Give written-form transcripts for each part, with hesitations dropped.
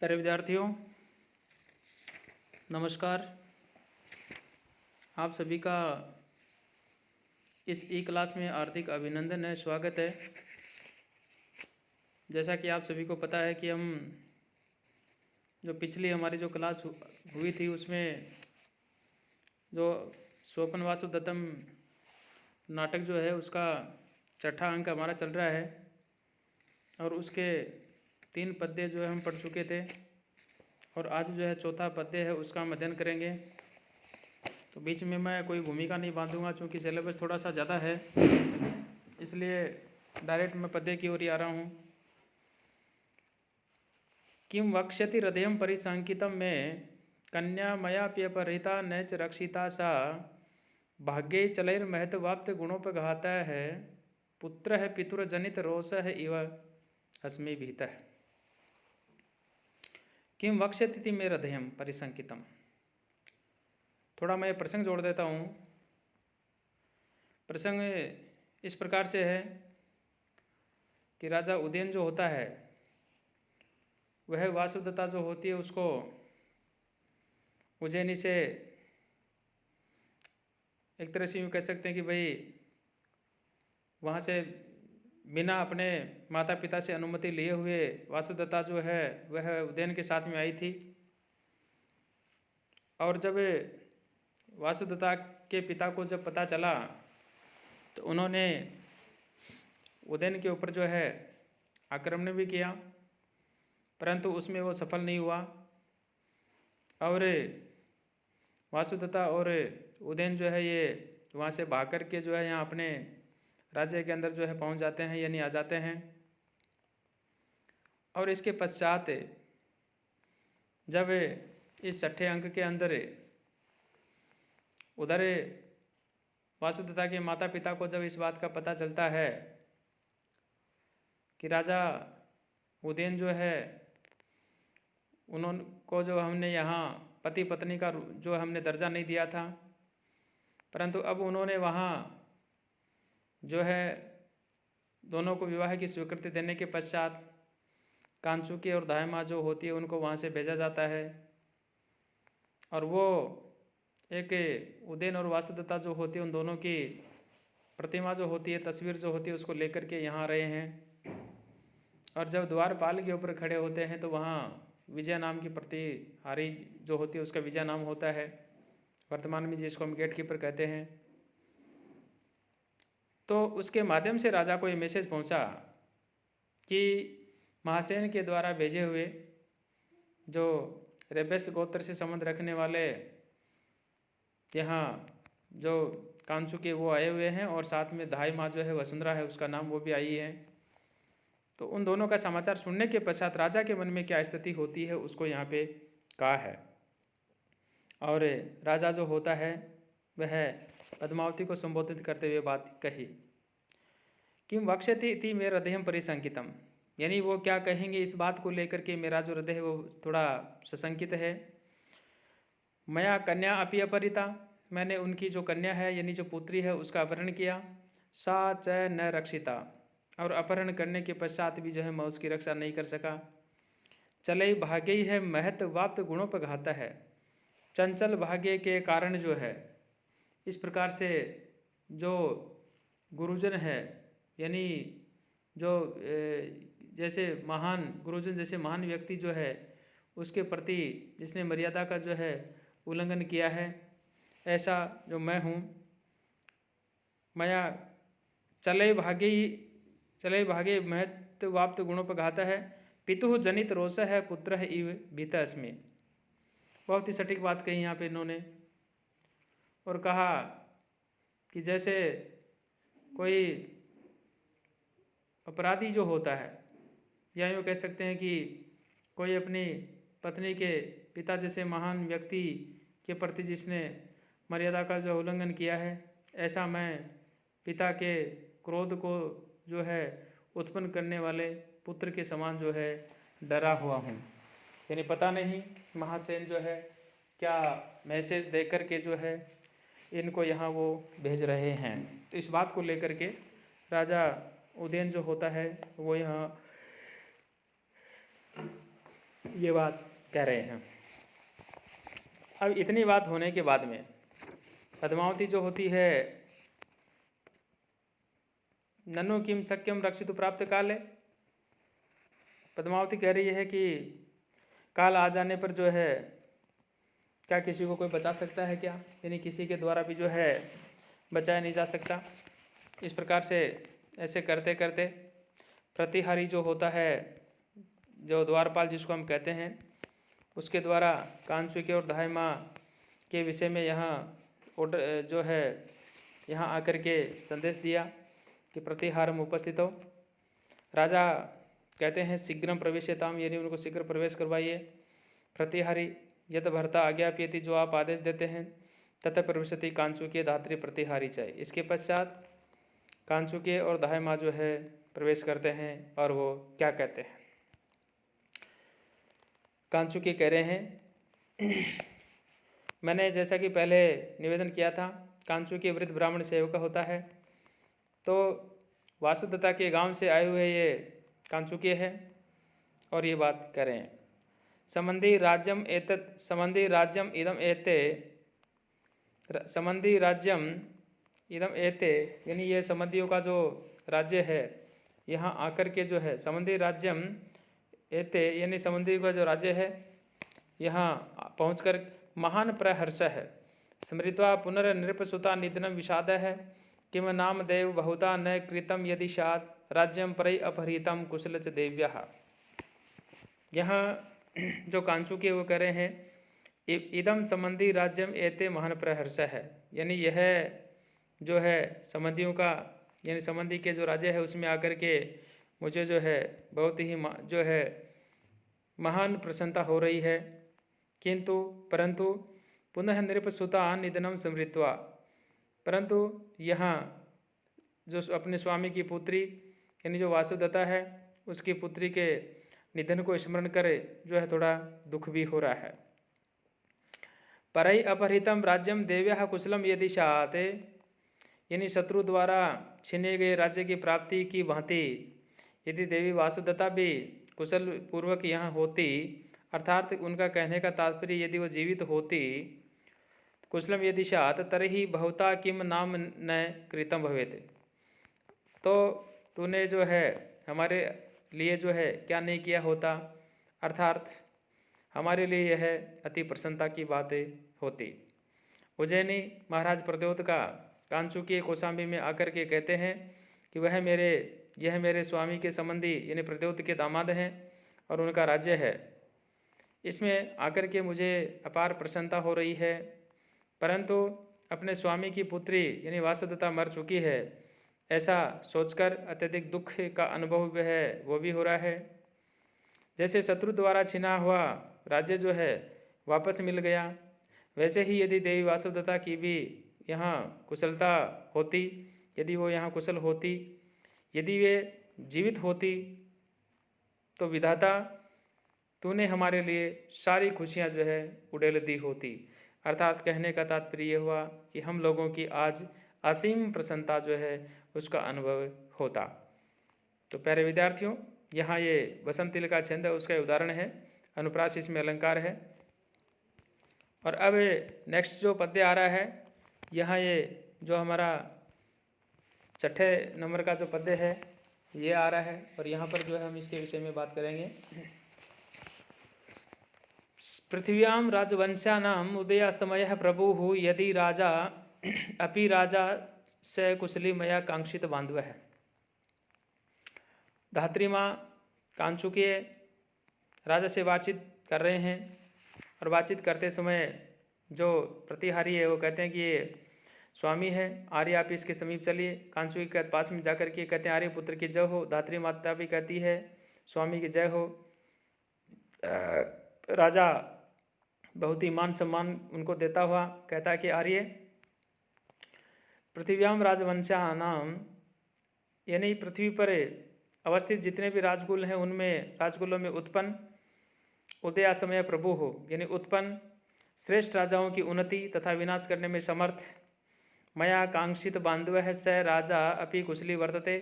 प्यारे विद्यार्थियों, नमस्कार। आप सभी का इस ई क्लास में हार्दिक अभिनंदन है, स्वागत है। जैसा कि आप सभी को पता है कि हम जो पिछली हमारी जो क्लास हुई थी उसमें जो स्वपन वासुदत्तम नाटक जो है उसका छठा अंक हमारा चल रहा है और उसके 3 पद्य जो है हम पढ़ चुके थे और आज जो है चौथा पद्य है उसका हम अध्ययन करेंगे। तो बीच में मैं कोई भूमिका नहीं बांधूंगा क्योंकि सिलेबस थोड़ा सा ज़्यादा है, इसलिए डायरेक्ट मैं पद्य की ओर ही आ रहा हूँ। किं वक्ष्यति हृदयं परिसंकितं में कन्या मया प्यपहृता न च रक्षिता सा भाग्ये चलैर्महत्वाप्त गुणोपघाता है पुत्र है पितुर्जनित रोष है इव अस्मि भीतः। किं वक्ष्यति मे हृदयं परिसंकितम्। थोड़ा मैं प्रसंग जोड़ देता हूँ। प्रसंग इस प्रकार से है कि राजा उदयन जो होता है वह वासुदत्ता जो होती है उसको उज्जैनी से एक तरह से यूँ कह सकते हैं कि भाई वहाँ से बिना अपने माता पिता से अनुमति लिए हुए वासुदत्ता जो है वह उदयन के साथ में आई थी। और जब वासुदत्ता के पिता को जब पता चला तो उन्होंने उदयन के ऊपर जो है आक्रमण भी किया, परंतु उसमें वो सफल नहीं हुआ और वासुदत्ता और उदयन जो है ये वहाँ से भाग कर के जो है यहाँ अपने राज्य के अंदर जो है पहुँच जाते हैं, यानी आ जाते हैं। और इसके पश्चात जब इस छठे अंक के अंदर उधर वासुदत्ता के माता पिता को जब इस बात का पता चलता है कि राजा उदयन जो है उनको जो हमने यहाँ पति पत्नी का जो हमने दर्जा नहीं दिया था, परंतु अब उन्होंने वहाँ जो है दोनों को विवाह की स्वीकृति देने के पश्चात कांचुकी और दाहिमा जो होती है उनको वहाँ से भेजा जाता है और वो एक उदयन और वासुदत्ता जो होती है उन दोनों की प्रतिमा जो होती है, तस्वीर जो होती है उसको लेकर के यहाँ रहे हैं। और जब द्वारपाल के ऊपर खड़े होते हैं तो वहाँ विजय नाम की प्रतिहारी जो होती है उसका विजय नाम होता है, वर्तमान में जिसको हम गेट कीपर कहते हैं। तो उसके माध्यम से राजा को ये मैसेज पहुँचा कि महासेन के द्वारा भेजे हुए जो रेबेस गोत्र से संबंध रखने वाले यहाँ जो कांचुके वो आए हुए हैं और साथ में धाई माँ जो है वसुंधरा है उसका नाम वो भी आई है। तो उन दोनों का समाचार सुनने के पश्चात राजा के मन में क्या स्थिति होती है उसको यहाँ पे कहा है। और राजा जो होता है वह पद्मावती को संबोधित करते हुए बात कही। किम वक्ष्यति इति मे हृदयं परिसंकितम, यानी वो क्या कहेंगे इस बात को लेकर के मेरा जो हृदय है वो थोड़ा सशंकित है। मया कन्या अपि अपहृता, मैंने उनकी जो कन्या है यानी जो पुत्री है उसका अपहरण किया। सा च न रक्षिता, और अपहरण करने के पश्चात भी जो है मैं उसकी रक्षा नहीं कर सका। चलई भाग्य ही है महत्वाप्त गुणों पर घाता है, चंचल भाग्य के कारण जो है इस प्रकार से जो गुरुजन है यानी जो जैसे महान गुरुजन जैसे महान व्यक्ति जो है उसके प्रति जिसने मर्यादा का जो है उल्लंघन किया है, ऐसा जो मैं हूँ। मया चले भागे महत्वाप्त गुणों पर घाता है, पितुः जनित रोष है पुत्र है इव भीत अस्मि। बहुत ही सटीक बात कही यहाँ पे इन्होंने और कहा कि जैसे कोई अपराधी जो होता है या यूँ कह सकते हैं कि कोई अपनी पत्नी के पिता जैसे महान व्यक्ति के प्रति जिसने मर्यादा का जो उल्लंघन किया है, ऐसा मैं पिता के क्रोध को जो है उत्पन्न करने वाले पुत्र के समान जो है डरा हुआ हूँ। यानी पता नहीं महासेन जो है क्या मैसेज दे कर के जो है इनको यहाँ वो भेज रहे हैं। तो इस बात को लेकर के राजा उदयन जो होता है वो यहाँ ये बात कह रहे हैं। अब इतनी बात होने के बाद में पद्मावती जो होती है, ननु किम शक्यम रक्षितु प्राप्त काले, पद्मावती कह रही है कि काल आ जाने पर जो है क्या किसी को कोई बचा सकता है क्या, यानी किसी के द्वारा भी जो है बचाया नहीं जा सकता। इस प्रकार से ऐसे करते करते प्रतिहारी जो होता है, जो द्वारपाल जिसको हम कहते हैं, उसके द्वारा कांचुकी और दाहिमा के विषय में यहाँ ऑर्डर जो है यहाँ आकर के संदेश दिया कि प्रतिहारम उपस्थित हो। राजा कहते हैं शीघ्रम प्रवेश्यताम, यानी उनको शीघ्र प्रवेश करवाइए। प्रतिहारी यद भर्ता आज्ञाप्यति, जो आप आदेश देते हैं, तथा प्रविशति कांचुकी धात्री प्रतिहारी चाहिए। इसके पश्चात कांचुकी और दाहिमा जो है प्रवेश करते हैं और वो क्या कहते हैं। कांचुकी कह रहे हैं मैंने जैसा कि पहले निवेदन किया था, कांचुकी वृद्ध ब्राह्मण सेवक होता है, तो वासुदत्ता के गांव से आए हुए ये कांचुकी है और ये बात कह रहे हैं संबंधी राज्यम एतत् संबंधी राज्यम इदम एते, संबंधी राज्यम इदम एते, यानी ये संबंधियों का जो राज्य है यहाँ आकर के जो है संबंधी राज्यम एते, यानी संबंधी का जो राज्य है यहाँ पहुंचकर महान प्रहर्ष है। स्मृत्वा पुनर्नृपसुता निधनम विषाद है, किम नाम देव बहुता न कृतम यदि शाद, राज्यम परई अपहृतम कुशल च देव्या। यहाँ जो कांचुकी वो कह रहे हैं इदम संबंधी राज्यम एते महान प्रहर्ष है, यानी यह जो है संबंधियों का, यानी संबंधी के जो राज्य है उसमें आकर के मुझे जो है बहुत ही जो है महान प्रसन्नता हो रही है। किंतु परंतु पुनः नृपसुता निधनम स्मृत्वा, परंतु यहाँ जो अपने स्वामी की पुत्री यानी जो वासुदत्ता है उसकी पुत्री के निधन को स्मरण करे जो है थोड़ा दुख भी हो रहा है। परई अपहृतम राज्यम देव्या कुशलम यदि शाते, यानी शत्रु द्वारा छीने गए राज्य की प्राप्ति की भांति यदि देवी वासुदत्ता भी कुशल पूर्वक यहाँ होती, अर्थात उनका कहने का तात्पर्य यदि वो जीवित होती, कुशलम यदि शात तरही बहुता किम नाम न कृतम भवेते, तो तूने जो है हमारे लिए जो है क्या नहीं किया होता, अर्थात हमारे लिए यह अति प्रसन्नता की बातें होती। उज्जैनी महाराज प्रद्योत का कांचुकी कौशाम्बी में आकर के कहते हैं कि यह मेरे स्वामी के संबंधी यानी प्रद्योत के दामाद हैं और उनका राज्य है, इसमें आकर के मुझे अपार प्रसन्नता हो रही है, परंतु अपने स्वामी की पुत्री यानी वासुदत्ता मर चुकी है, ऐसा सोचकर अत्यधिक दुख का अनुभव है वो भी हो रहा है। जैसे शत्रु द्वारा छीना हुआ राज्य जो है वापस मिल गया, वैसे ही यदि देवी वासुदत्ता की भी यहाँ कुशलता होती, यदि वो यहाँ कुशल होती, यदि वे जीवित होती, तो विधाता तूने हमारे लिए सारी खुशियाँ जो है उड़ेल दी होती। अर्थात कहने का तात्पर्य ये हुआ कि हम लोगों की आज असीम प्रसन्नता जो है उसका अनुभव होता। तो प्यारे विद्यार्थियों, यहाँ ये वसंत तिल का छंद है उसका उदाहरण है, अनुप्रास इसमें अलंकार है। और अब नेक्स्ट जो पद्य आ रहा है, यहाँ ये जो हमारा 6 नंबर का जो पद्य है ये आ रहा है और यहाँ पर जो है हम इसके विषय में बात करेंगे। पृथिव्याम राजवंशानाम उदयास्तमय प्रभु यदि राजा अपि राजा से कुशली मया कांक्षित बांधव है। धात्री माँ कांचुकी राजा से बातचीत कर रहे हैं और बातचीत करते समय जो प्रतिहारी है वो कहते हैं कि ये स्वामी है, आर्य आप इसके समीप चलिए। कांचुकी के पास में जाकर के कहते हैं आर्य पुत्र की जय हो। धात्री माता भी कहती है स्वामी की जय हो। राजा बहुत ही मान सम्मान उनको देता हुआ कहता है कि आर्य पृथिव्याम राजवंशानाम, यानी पृथ्वी पर अवस्थित जितने भी राजकुल हैं उनमें राजकुलों में उत्पन्न उदयास्तमय प्रभु हो, यानी उत्पन्न श्रेष्ठ राजाओं की उन्नति तथा विनाश करने में समर्थ मया कांक्षित बांधव है स राजा अपि कुशली वर्तते,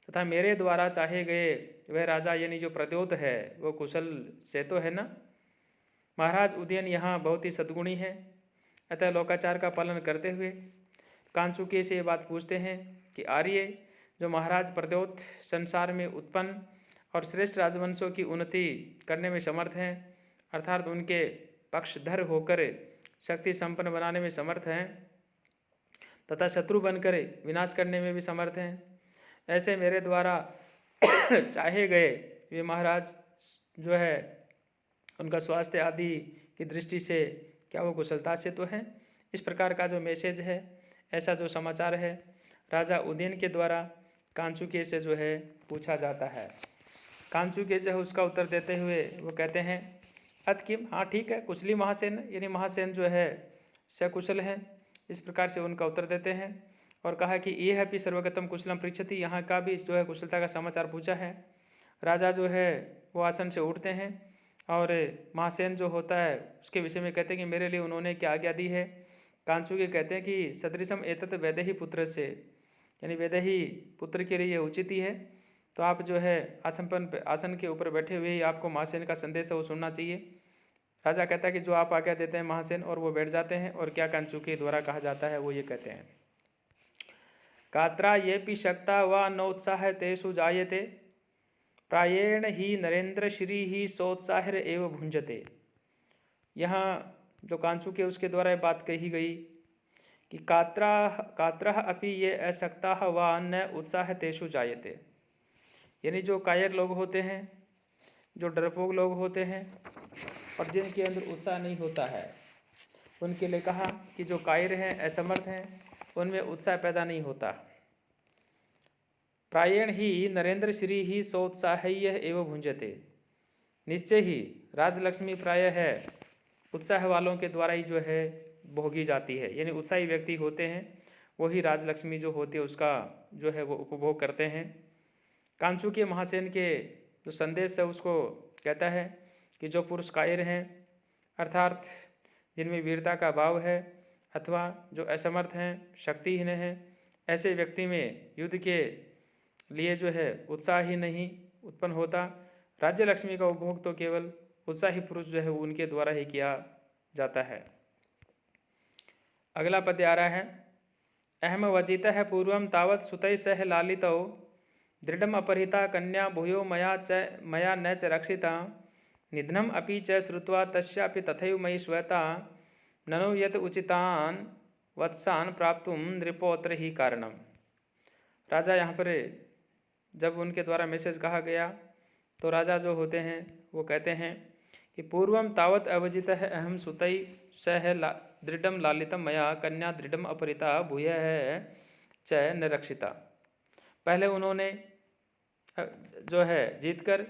तथा मेरे द्वारा चाहे गए वह राजा यानी जो प्रद्योत है वो कुशल से तो है ना। महाराज उदयन यहाँ बहुत ही सद्गुणी है, अतः लोकाचार का पालन करते हुए कांचुके से ये बात पूछते हैं कि आर्य जो महाराज प्रद्योत संसार में उत्पन्न और श्रेष्ठ राजवंशों की उन्नति करने में समर्थ हैं, अर्थात उनके पक्षधर होकर शक्ति संपन्न बनाने में समर्थ हैं तथा शत्रु बनकर विनाश करने में भी समर्थ हैं, ऐसे मेरे द्वारा चाहे गए वे महाराज जो है उनका स्वास्थ्य आदि की दृष्टि से क्या वो कुशलता से तो हैं। इस प्रकार का जो मैसेज है, ऐसा जो समाचार है राजा उदयन के द्वारा कांचुके से जो है पूछा जाता है। कांचुके जो है उसका उत्तर देते हुए वो कहते हैं अत किम, हाँ ठीक है, कुशली महासेन, यानी महासेन जो है सकुशल हैं। इस प्रकार से उनका उत्तर देते हैं और कहा कि ये है भी सर्वगतम कुशलम पृच्छति, यहाँ का भी जो है कुशलता का समाचार पूछा है। राजा जो है वो आसन से उठते हैं और महासेन जो होता है उसके विषय में कहते हैं कि मेरे लिए उन्होंने क्या आज्ञा दी है। कांचुके कहते हैं कि सदृशम एतत् वैदेही पुत्र से, यानी वैदेही पुत्र के लिए उचित ही है, तो आप जो है आसन के ऊपर बैठे हुए ही आपको महासेन का संदेश है वो सुनना चाहिए। राजा कहता है कि जो आप आज्ञा देते हैं महासेन, और वो बैठ जाते हैं। और क्या कांचुके द्वारा कहा जाता है वो ये कहते हैं कात्रा ये भी शक्ता व नोत्साह तेषु जायते प्रायेण ही नरेंद्र श्री ही सोत्साहिर एव भुंजते। यहाँ जो कांचुके उसके द्वारा बात कही गई कि कात्रा अपि ये अशक्ता व न उत्साह तेषु जायते, यानी जो कायर लोग होते हैं, जो डरपोक लोग होते हैं और जिनके अंदर उत्साह नहीं होता है, उनके लिए कहा कि जो कायर हैं, असमर्थ हैं, उनमें उत्साह पैदा नहीं होता। प्रायेण ही नरेंद्र श्री ही सोत्साह्य एवं भुंजते, निश्चय ही राजलक्ष्मी प्राय है उत्साह वालों के द्वारा ही जो है भोगी जाती है, यानी उत्साही व्यक्ति होते हैं वही राजलक्ष्मी जो होती है उसका जो है वो उपभोग करते हैं। कांचुके महासेन के जो संदेश है उसको कहता है कि जो पुरुष कायर हैं, अर्थात जिनमें वीरता का भाव है अथवा जो असमर्थ हैं, शक्तिहीन हैं, ऐसे व्यक्ति में युद्ध के लिए जो है उत्साह ही नहीं उत्पन्न होता। राज्य लक्ष्मी का उपभोग तो केवल उत्साही पुरुष जो है वो उनके द्वारा ही किया जाता है। अगला पद्य आ रहा है अहम वजितः पूर्वं तावत् सुतैः सह लालितौ दृढ़म अपहृता कन्या भूयो मया न च रक्षिता निधनम अपि च श्रुत्वा तस्यापि तथैव मयि श्वेता ननु यत् उचितान् वत्सान् प्राप्तुं नृपोत्र ही कारणम। राजा यहाँ पर जब उनके द्वारा मैसेज कहा गया तो राजा जो होते हैं वो कहते हैं कि पूर्वम तावत् अवजितः अहम सुतैः सह दृढ़म लालितम मया कन्या दृढ़म अपहृता भूयः च न रक्षिता। पहले उन्होंने जो है जीतकर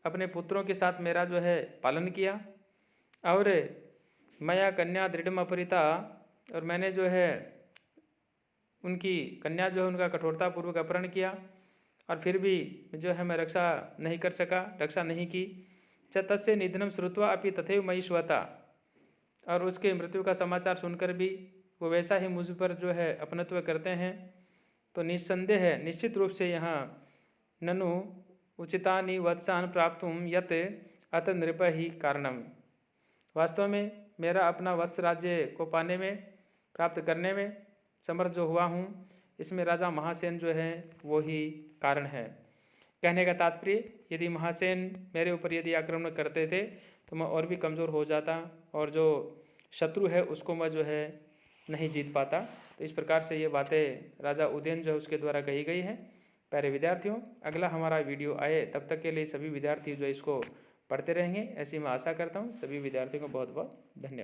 अपने पुत्रों के साथ मेरा जो है पालन किया और मया कन्या दृढ़म अपहृता, और मैंने जो है उनकी कन्या जो है उनका कठोरतापूर्वक अपहरण किया और फिर भी जो है मैं रक्षा नहीं कर सका, रक्षा नहीं की। च तस्य निधनम श्रुत्वा अपि तथैव मयि श्वेता, और उसके मृत्यु का समाचार सुनकर भी वो वैसा ही मुझ पर जो है अपनत्व करते हैं। तो निस्संदेह है, निश्चित रूप से यहाँ ननु उचितानि वत्सान् प्राप्तुम यत अत नृप ही कारणम, वास्तव में मेरा अपना वत्स राज्य को पाने में, प्राप्त करने में समर्थ जो हुआ हूँ, इसमें राजा महासेन जो है वो ही कारण है। कहने का तात्पर्य, यदि महासेन मेरे ऊपर यदि आक्रमण करते थे तो मैं और भी कमज़ोर हो जाता और जो शत्रु है उसको मैं जो है नहीं जीत पाता। तो इस प्रकार से ये बातें राजा उदयन जो है उसके द्वारा कही गई हैं। प्यारे विद्यार्थियों, अगला हमारा वीडियो आए तब तक के लिए सभी विद्यार्थी जो इसको पढ़ते रहेंगे, ऐसी मैं आशा करता हूँ। सभी विद्यार्थियों को बहुत बहुत धन्यवाद।